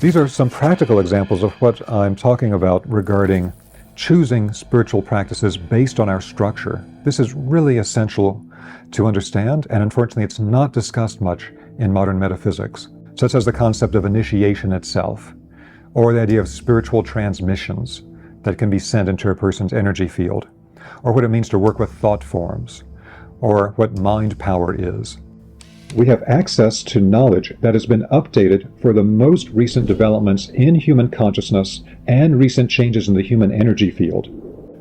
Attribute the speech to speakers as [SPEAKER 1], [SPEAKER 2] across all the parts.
[SPEAKER 1] These are some practical examples of what I'm talking about regarding choosing spiritual practices based on our structure. This is really essential to understand, and unfortunately it's not discussed much in modern metaphysics, such as the concept of initiation itself, or the idea of spiritual transmissions that can be sent into a person's energy field, or what it means to work with thought forms, or what mind power is. We have access to knowledge that has been updated for the most recent developments in human consciousness and recent changes in the human energy field.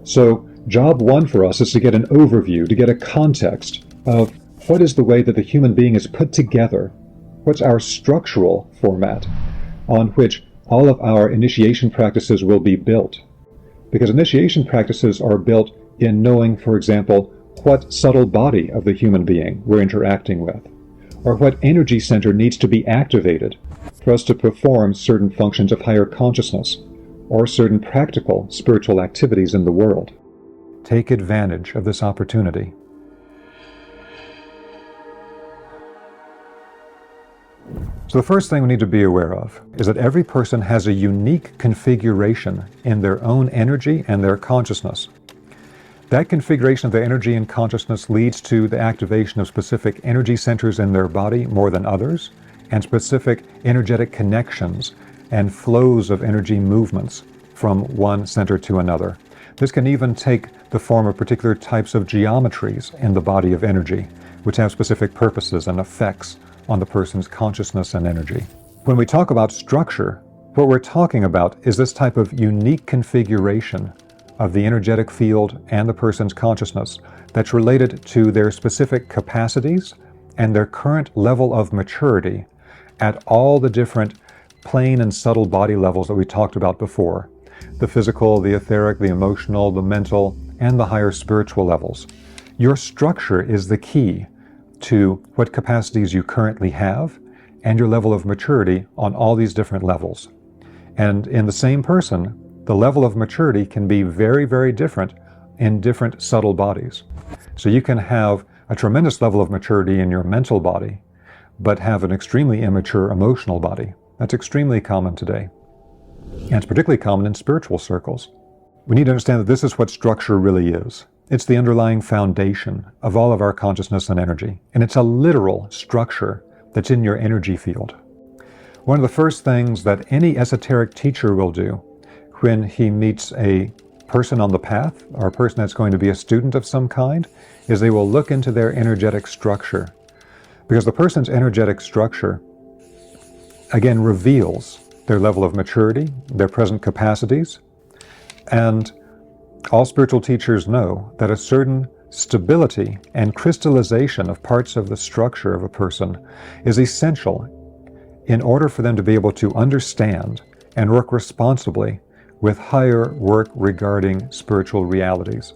[SPEAKER 1] So, job one for us is to get an overview, to get a context of what is the way that the human being is put together. What's our structural format on which all of our initiation practices will be built? Because initiation practices are built in knowing, for example, what subtle body of the human being we're interacting with, or what energy center needs to be activated for us to perform certain functions of higher consciousness, or certain practical spiritual activities in the world. Take advantage of this opportunity. So the first thing we need to be aware of is that every person has a unique configuration in their own energy and their consciousness. That configuration of the energy and consciousness leads to the activation of specific energy centers in their body more than others, and specific energetic connections and flows of energy movements from one center to another. This can even take the form of particular types of geometries in the body of energy, which have specific purposes and effects on the person's consciousness and energy. When we talk about structure, what we're talking about is this type of unique configuration of the energetic field and the person's consciousness that's related to their specific capacities and their current level of maturity at all the different plane and subtle body levels that we talked about before. The physical, the etheric, the emotional, the mental, and the higher spiritual levels. Your structure is the key to what capacities you currently have and your level of maturity on all these different levels. And in the same person, the level of maturity can be very, very different in different subtle bodies. So you can have a tremendous level of maturity in your mental body, but have an extremely immature emotional body. That's extremely common today. And it's particularly common in spiritual circles. We need to understand that this is what structure really is. It's the underlying foundation of all of our consciousness and energy. And it's a literal structure that's in your energy field. One of the first things that any esoteric teacher will do when he meets a person on the path, or a person that's going to be a student of some kind, is they will look into their energetic structure. Because the person's energetic structure, again, reveals their level of maturity, their present capacities, and all spiritual teachers know that a certain stability and crystallization of parts of the structure of a person is essential in order for them to be able to understand and work responsibly with higher work regarding spiritual realities.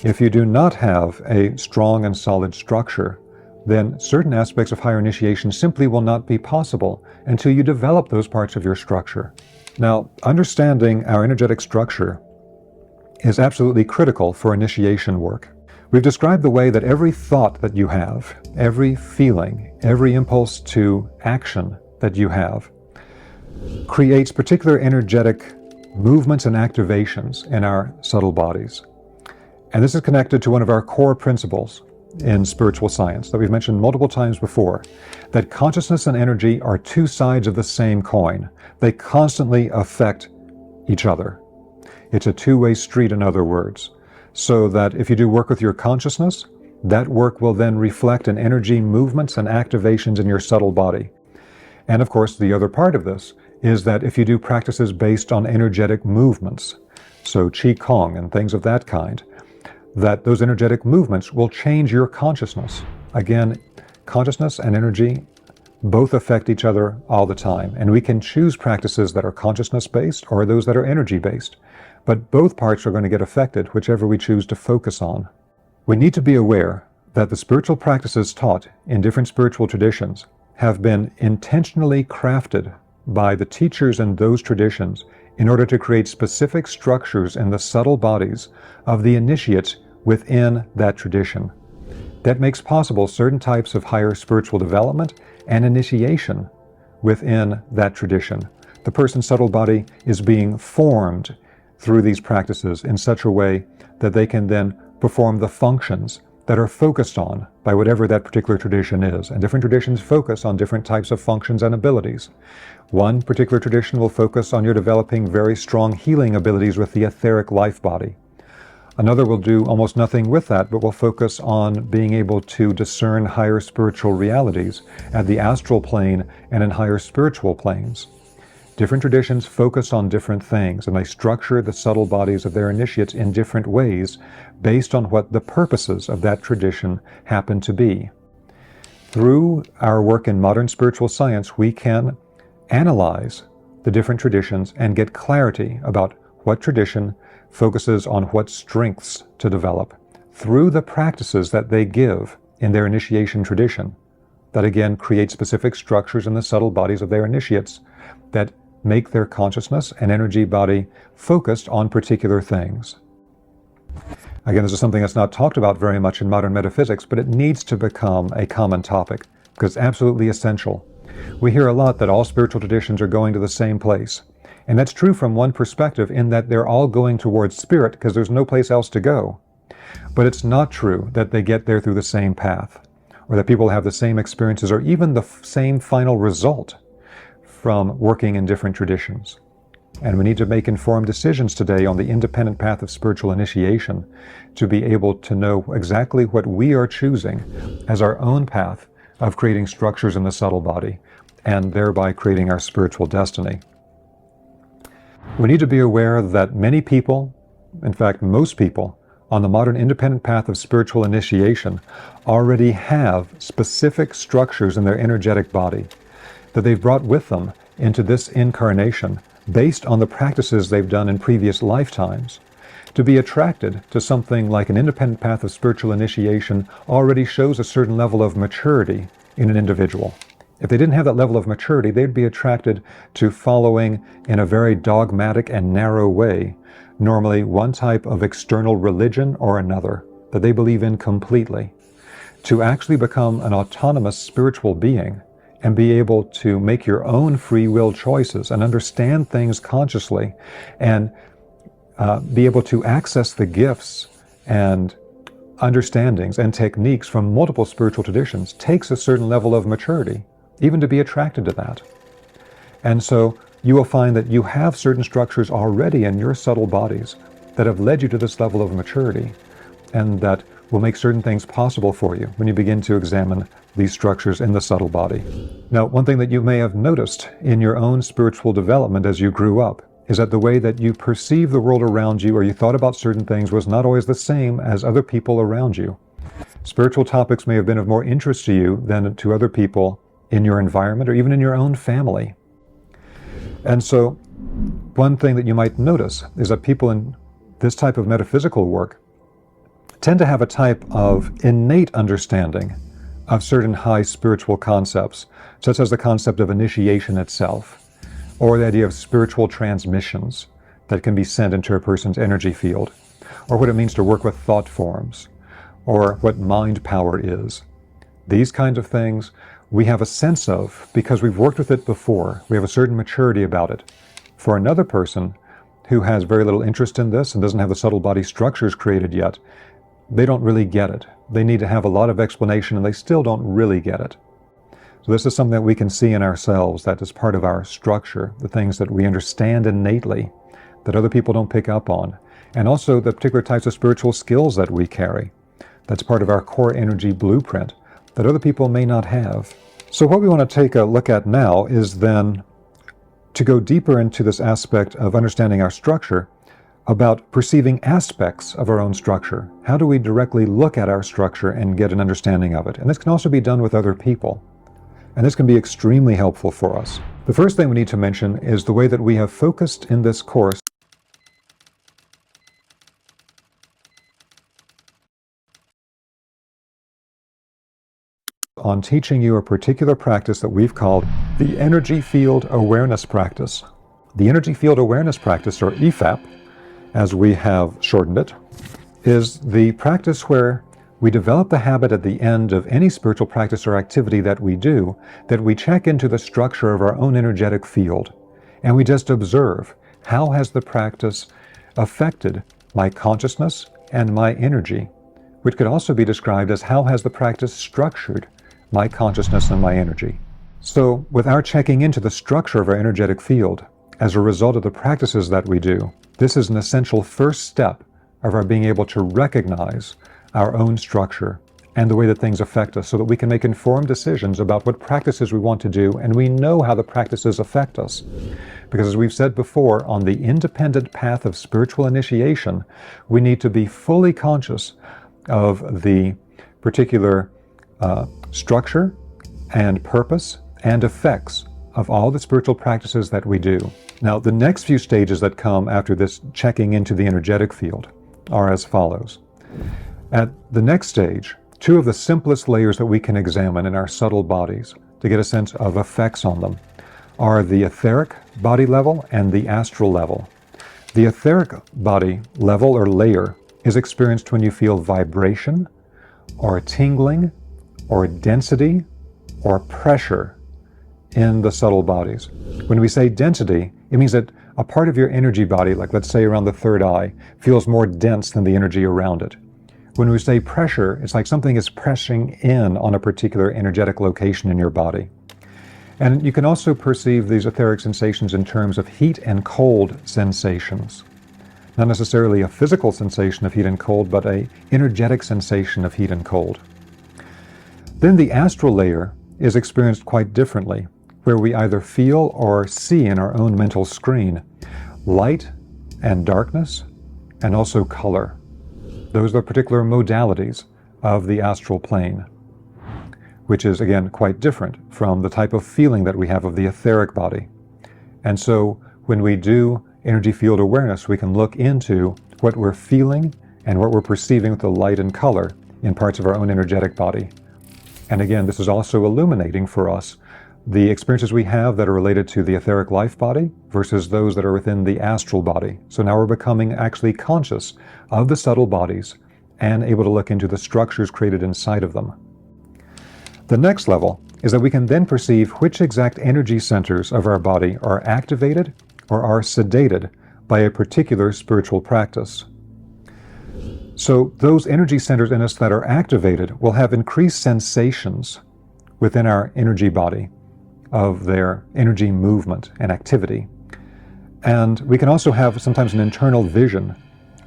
[SPEAKER 1] If you do not have a strong and solid structure, then certain aspects of higher initiation simply will not be possible until you develop those parts of your structure. Now, understanding our energetic structure is absolutely critical for initiation work. We've described the way that every thought that you have, every feeling, every impulse to action that you have, creates particular energetic movements and activations in our subtle bodies. And this is connected to one of our core principles in spiritual science that we've mentioned multiple times before, that consciousness and energy are two sides of the same coin. They constantly affect each other. It's a two-way street, in other words, so that if you do work with your consciousness, that work will then reflect in energy movements and activations in your subtle body. And of course, the other part of this is that if you do practices based on energetic movements, so Qi Kong and things of that kind, that those energetic movements will change your consciousness. Again, consciousness and energy both affect each other all the time, and we can choose practices that are consciousness-based or those that are energy-based. But both parts are going to get affected, whichever we choose to focus on. We need to be aware that the spiritual practices taught in different spiritual traditions have been intentionally crafted by the teachers in those traditions in order to create specific structures in the subtle bodies of the initiates within that tradition. That makes possible certain types of higher spiritual development and initiation within that tradition. the person's subtle body is being formed through these practices in such a way that they can then perform the functions that are focused on by whatever that particular tradition is. And different traditions focus on different types of functions and abilities. One particular tradition will focus on your developing very strong healing abilities with the etheric life body. Another will do almost nothing with that, but will focus on being able to discern higher spiritual realities at the astral plane and in higher spiritual planes. Different traditions focus on different things, and they structure the subtle bodies of their initiates in different ways based on what the purposes of that tradition happen to be. Through our work in modern spiritual science, we can analyze the different traditions and get clarity about what tradition focuses on what strengths to develop through the practices that they give in their initiation tradition, that again create specific structures in the subtle bodies of their initiates that make their consciousness and energy body focused on particular things. Again, this is something that's not talked about very much in modern metaphysics, but it needs to become a common topic because it's absolutely essential. We hear a lot that all spiritual traditions are going to the same place. And that's true from one perspective in that they're all going towards spirit because there's no place else to go. But it's not true that they get there through the same path, or that people have the same experiences or even the same final result from working in different traditions. And we need to make informed decisions today on the independent path of spiritual initiation to be able to know exactly what we are choosing as our own path of creating structures in the subtle body and thereby creating our spiritual destiny. We need to be aware that many people, in fact most people, on the modern independent path of spiritual initiation already have specific structures in their energetic body that they've brought with them into this incarnation based on the practices they've done in previous lifetimes. To be attracted to something like an independent path of spiritual initiation already shows a certain level of maturity in an individual. If they didn't have that level of maturity, they'd be attracted to following in a very dogmatic and narrow way, normally one type of external religion or another that they believe in completely. To actually become an autonomous spiritual being and be able to make your own free will choices and understand things consciously and be able to access the gifts and understandings and techniques from multiple spiritual traditions takes a certain level of maturity, even to be attracted to that. And so you will find that you have certain structures already in your subtle bodies that have led you to this level of maturity and that will make certain things possible for you when you begin to examine these structures in the subtle body. Now, one thing that you may have noticed in your own spiritual development as you grew up is that the way that you perceive the world around you or you thought about certain things was not always the same as other people around you. Spiritual topics may have been of more interest to you than to other people in your environment or even in your own family. And so one thing that you might notice is that people in this type of metaphysical work tend to have a type of innate understanding of certain high spiritual concepts, such as the concept of initiation itself, or the idea of spiritual transmissions that can be sent into a person's energy field, or what it means to work with thought forms, or what mind power is. These kinds of things we have a sense of because we've worked with it before. We have a certain maturity about it. For another person who has very little interest in this and doesn't have the subtle body structures created yet, they don't really get it. They need to have a lot of explanation and they still don't really get it. So this is something that we can see in ourselves, that is part of our structure, the things that we understand innately that other people don't pick up on, and also the particular types of spiritual skills that we carry. That's part of our core energy blueprint that other people may not have. So what we want to take a look at now is then to go deeper into this aspect of understanding our structure about perceiving aspects of our own structure. How do we directly look at our structure and get an understanding of it? And this can also be done with other people. And this can be extremely helpful for us. The first thing we need to mention is the way that we have focused in this course on teaching you a particular practice that we've called the Energy Field Awareness Practice. The Energy Field Awareness Practice, or EFAP, as we have shortened it, is the practice where we develop the habit at the end of any spiritual practice or activity that we do, that we check into the structure of our own energetic field and we just observe, how has the practice affected my consciousness and my energy, which could also be described as how has the practice structured my consciousness and my energy. So with our checking into the structure of our energetic field as a result of the practices that we do, this is an essential first step of our being able to recognize our own structure and the way that things affect us so that we can make informed decisions about what practices we want to do, and we know how the practices affect us. Because as we've said before, on the independent path of spiritual initiation, we need to be fully conscious of the particular structure and purpose and effects of all the spiritual practices that we do. Now, the next few stages that come after this checking into the energetic field are as follows. At the next stage, two of the simplest layers that we can examine in our subtle bodies to get a sense of effects on them are the etheric body level and the astral level. The etheric body level or layer is experienced when you feel vibration or tingling or density or pressure in the subtle bodies. When we say density, it means that a part of your energy body, like let's say around the third eye, feels more dense than the energy around it. When we say pressure, it's like something is pressing in on a particular energetic location in your body. And you can also perceive these etheric sensations in terms of heat and cold sensations. Not necessarily a physical sensation of heat and cold, but an energetic sensation of heat and cold. Then the astral layer is experienced quite differently, where we either feel or see in our own mental screen light and darkness, and also color. Those are particular modalities of the astral plane, which is, again, quite different from the type of feeling that we have of the etheric body. And so when we do energy field awareness, we can look into what we're feeling and what we're perceiving with the light and color in parts of our own energetic body. And again, this is also illuminating for us the experiences we have that are related to the etheric life body versus those that are within the astral body. So now we're becoming actually conscious of the subtle bodies and able to look into the structures created inside of them. The next level is that we can then perceive which exact energy centers of our body are activated or are sedated by a particular spiritual practice. So those energy centers in us that are activated will have increased sensations within our energy body of their energy movement and activity. And we can also have sometimes an internal vision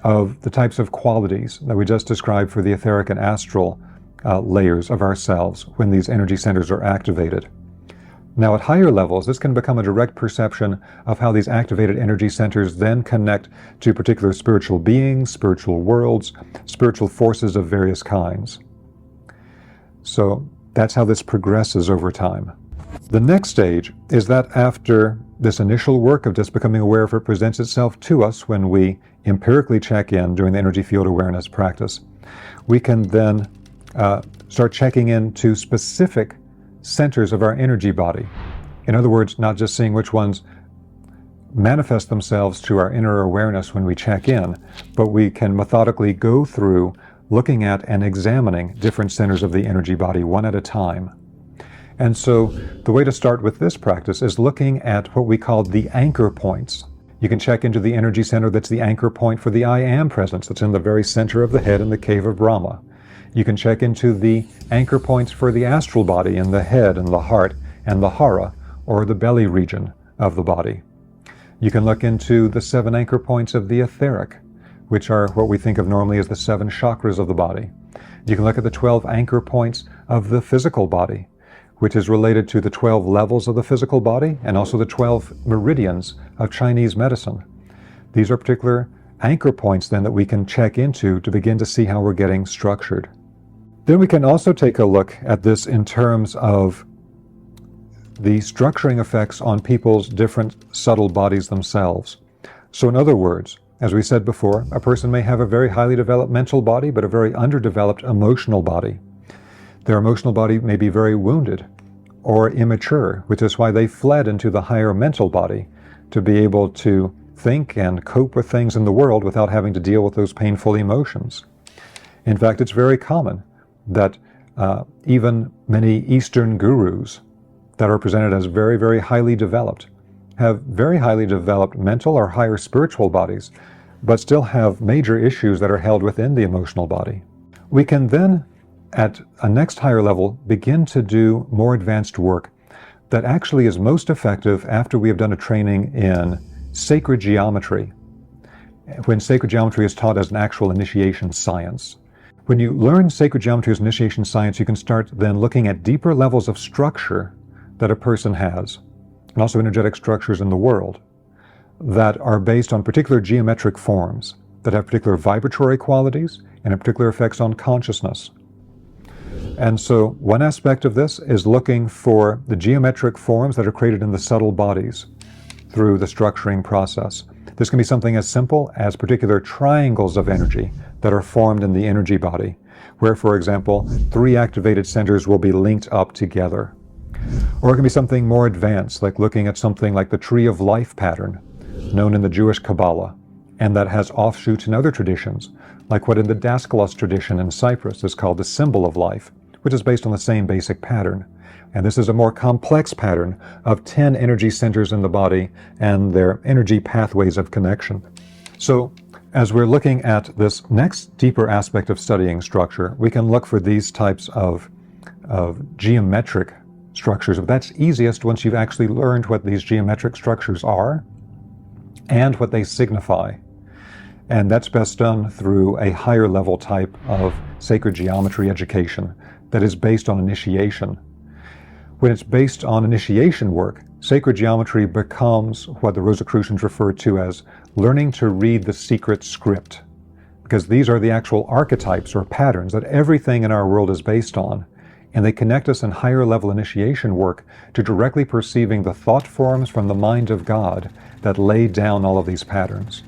[SPEAKER 1] of the types of qualities that we just described for the etheric and astral layers of ourselves when these energy centers are activated. Now at higher levels, this can become a direct perception of how these activated energy centers then connect to particular spiritual beings, spiritual worlds, spiritual forces of various kinds. So that's how this progresses over time. The next stage is that after this initial work of just becoming aware of it presents itself to us when we empirically check in during the energy field awareness practice, we can then start checking into specific centers of our energy body. In other words, not just seeing which ones manifest themselves to our inner awareness when we check in, but we can methodically go through looking at and examining different centers of the energy body one at a time. And so the way to start with this practice is looking at what we call the anchor points. You can check into the energy center that's the anchor point for the I Am presence that's in the very center of the head in the cave of Brahma. You can check into the anchor points for the astral body in the head and the heart and the hara, or the belly region of the body. You can look into the 7 anchor points of the etheric, which are what we think of normally as the 7 chakras of the body. You can look at the 12 anchor points of the physical body, which is related to the 12 levels of the physical body and also the 12 meridians of Chinese medicine. These are particular anchor points then that we can check into to begin to see how we're getting structured. Then we can also take a look at this in terms of the structuring effects on people's different subtle bodies themselves. So in other words, as we said before, a person may have a very highly developed mental body, but a very underdeveloped emotional body. Their emotional body may be very wounded or immature, which is why they fled into the higher mental body to be able to think and cope with things in the world without having to deal with those painful emotions. In fact, it's very common that even many Eastern gurus that are presented as very, very highly developed have very highly developed mental or higher spiritual bodies, but still have major issues that are held within the emotional body. We can then, at a next higher level, begin to do more advanced work that actually is most effective after we have done a training in sacred geometry, when sacred geometry is taught as an actual initiation science. When you learn sacred geometry as initiation science, you can start then looking at deeper levels of structure that a person has, and also energetic structures in the world, that are based on particular geometric forms, that have particular vibratory qualities and particular effects on consciousness. And so one aspect of this is looking for the geometric forms that are created in the subtle bodies through the structuring process. This can be something as simple as particular triangles of energy that are formed in the energy body, where, for example, 3 activated centers will be linked up together. Or it can be something more advanced, like looking at something like the Tree of Life pattern, known in the Jewish Kabbalah, and that has offshoots in other traditions, like what in the Daskalos tradition in Cyprus is called the Symbol of Life, which is based on the same basic pattern. And this is a more complex pattern of 10 energy centers in the body and their energy pathways of connection. So, as we're looking at this next deeper aspect of studying structure, we can look for these types of geometric structures. But that's easiest once you've actually learned what these geometric structures are and what they signify. And that's best done through a higher level type of sacred geometry education that is based on initiation. When it's based on initiation work, sacred geometry becomes what the Rosicrucians refer to as learning to read the secret script, because these are the actual archetypes or patterns that everything in our world is based on, and they connect us in higher level initiation work to directly perceiving the thought forms from the mind of God that lay down all of these patterns.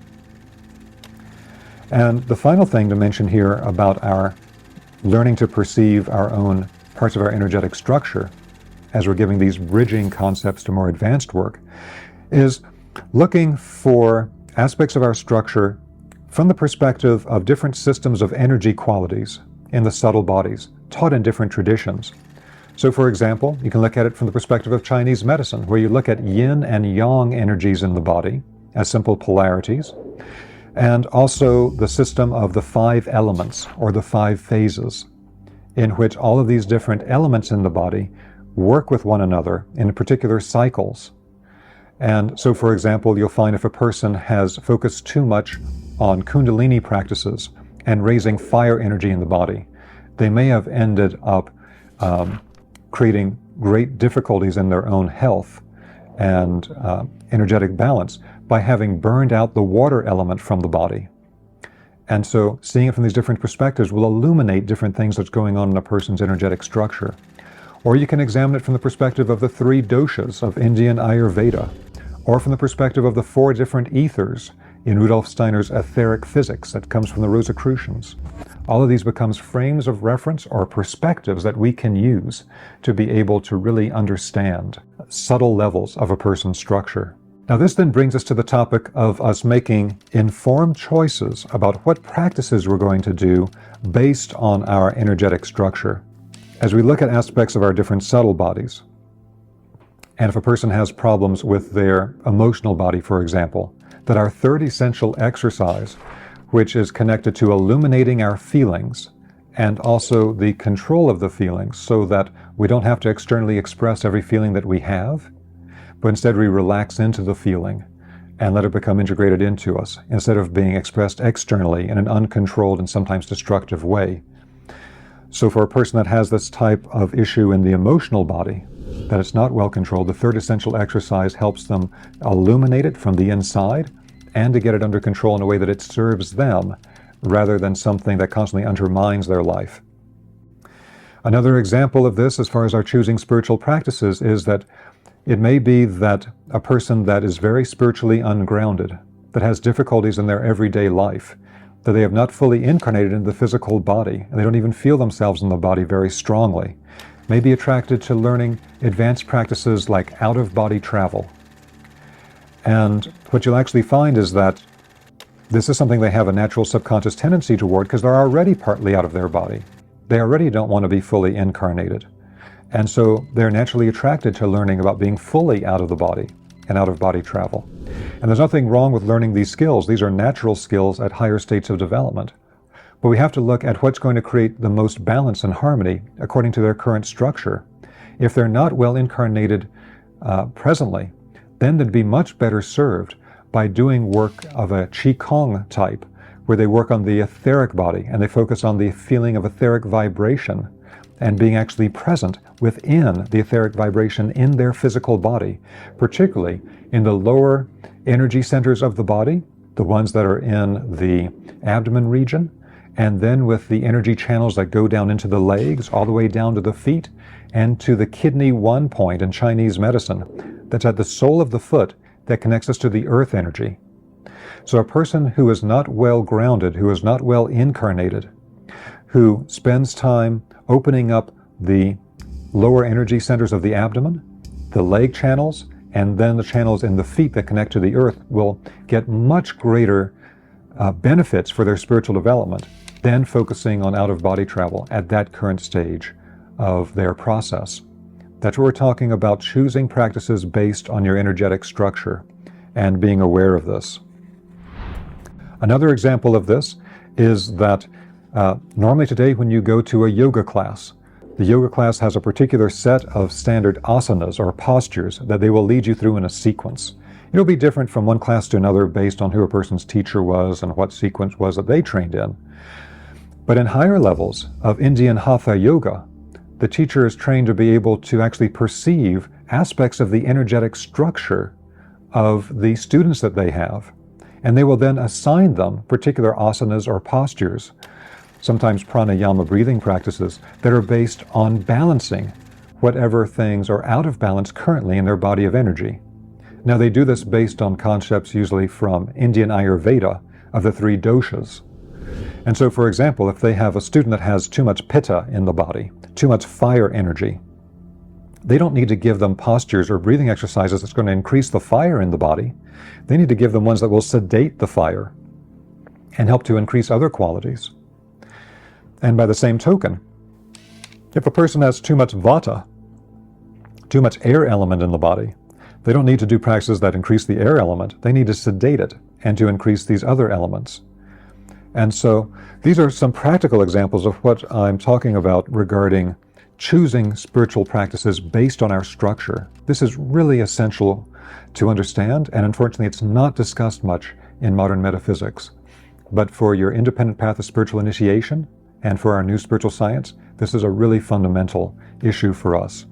[SPEAKER 1] And the final thing to mention here about our learning to perceive our own parts of our energetic structure, as we're giving these bridging concepts to more advanced work, is looking for aspects of our structure from the perspective of different systems of energy qualities in the subtle bodies, taught in different traditions. So for example, you can look at it from the perspective of Chinese medicine, where you look at yin and yang energies in the body as simple polarities, and also the system of the 5 elements, or the 5 phases, in which all of these different elements in the body work with one another in particular cycles. And so, for example, you'll find if a person has focused too much on Kundalini practices and raising fire energy in the body, they may have ended up creating great difficulties in their own health and energetic balance by having burned out the water element from the body. And so seeing it from these different perspectives will illuminate different things that's going on in a person's energetic structure. Or you can examine it from the perspective of the 3 doshas of Indian Ayurveda, or from the perspective of the 4 different ethers in Rudolf Steiner's etheric physics that comes from the Rosicrucians. All of these becomes frames of reference or perspectives that we can use to be able to really understand subtle levels of a person's structure. Now this then brings us to the topic of us making informed choices about what practices we're going to do based on our energetic structure. As we look at aspects of our different subtle bodies, and if a person has problems with their emotional body, for example, that our 3rd essential exercise, which is connected to illuminating our feelings and also the control of the feelings so that we don't have to externally express every feeling that we have, but instead we relax into the feeling and let it become integrated into us instead of being expressed externally in an uncontrolled and sometimes destructive way. So for a person that has this type of issue in the emotional body, that it's not well controlled, the 3rd essential exercise helps them illuminate it from the inside and to get it under control in a way that it serves them rather than something that constantly undermines their life. Another example of this, as far as our choosing spiritual practices, is that it may be that a person that is very spiritually ungrounded, that has difficulties in their everyday life, that they have not fully incarnated into the physical body, and they don't even feel themselves in the body very strongly, may be attracted to learning advanced practices like out-of-body travel. And what you'll actually find is that this is something they have a natural subconscious tendency toward because they're already partly out of their body. They already don't want to be fully incarnated. And so they're naturally attracted to learning about being fully out of the body. and out-of-body travel. And there's nothing wrong with learning these skills. These are natural skills at higher states of development. But we have to look at what's going to create the most balance and harmony according to their current structure. If they're not well incarnated presently, then they'd be much better served by doing work of a Qigong type, where they work on the etheric body and they focus on the feeling of etheric vibration and being actually present within the etheric vibration in their physical body, particularly in the lower energy centers of the body, the ones that are in the abdomen region, and then with the energy channels that go down into the legs, all the way down to the feet, and to the kidney 1 point in Chinese medicine, that's at the sole of the foot that connects us to the earth energy. So a person who is not well grounded, who is not well incarnated, who spends time opening up the lower energy centers of the abdomen, the leg channels, and then the channels in the feet that connect to the earth, will get much greater benefits for their spiritual development than focusing on out-of-body travel at that current stage of their process. That's what we're talking about, choosing practices based on your energetic structure and being aware of this. Another example of this is that normally today when you go to a yoga class, the yoga class has a particular set of standard asanas or postures that they will lead you through in a sequence. It'll be different from one class to another based on who a person's teacher was and what sequence was that they trained in. But in higher levels of Indian Hatha Yoga, the teacher is trained to be able to actually perceive aspects of the energetic structure of the students that they have. And they will then assign them particular asanas or postures, sometimes pranayama breathing practices, that are based on balancing whatever things are out of balance currently in their body of energy. Now they do this based on concepts usually from Indian Ayurveda of the 3 doshas. And so, for example, if they have a student that has too much pitta in the body, too much fire energy, they don't need to give them postures or breathing exercises that's going to increase the fire in the body. They need to give them ones that will sedate the fire and help to increase other qualities. And by the same token, if a person has too much vata, too much air element in the body, they don't need to do practices that increase the air element. They need to sedate it and to increase these other elements. And so these are some practical examples of what I'm talking about regarding choosing spiritual practices based on our structure. This is really essential to understand, and unfortunately it's not discussed much in modern metaphysics. But for your independent path of spiritual initiation and for our new spiritual science, this is a really fundamental issue for us.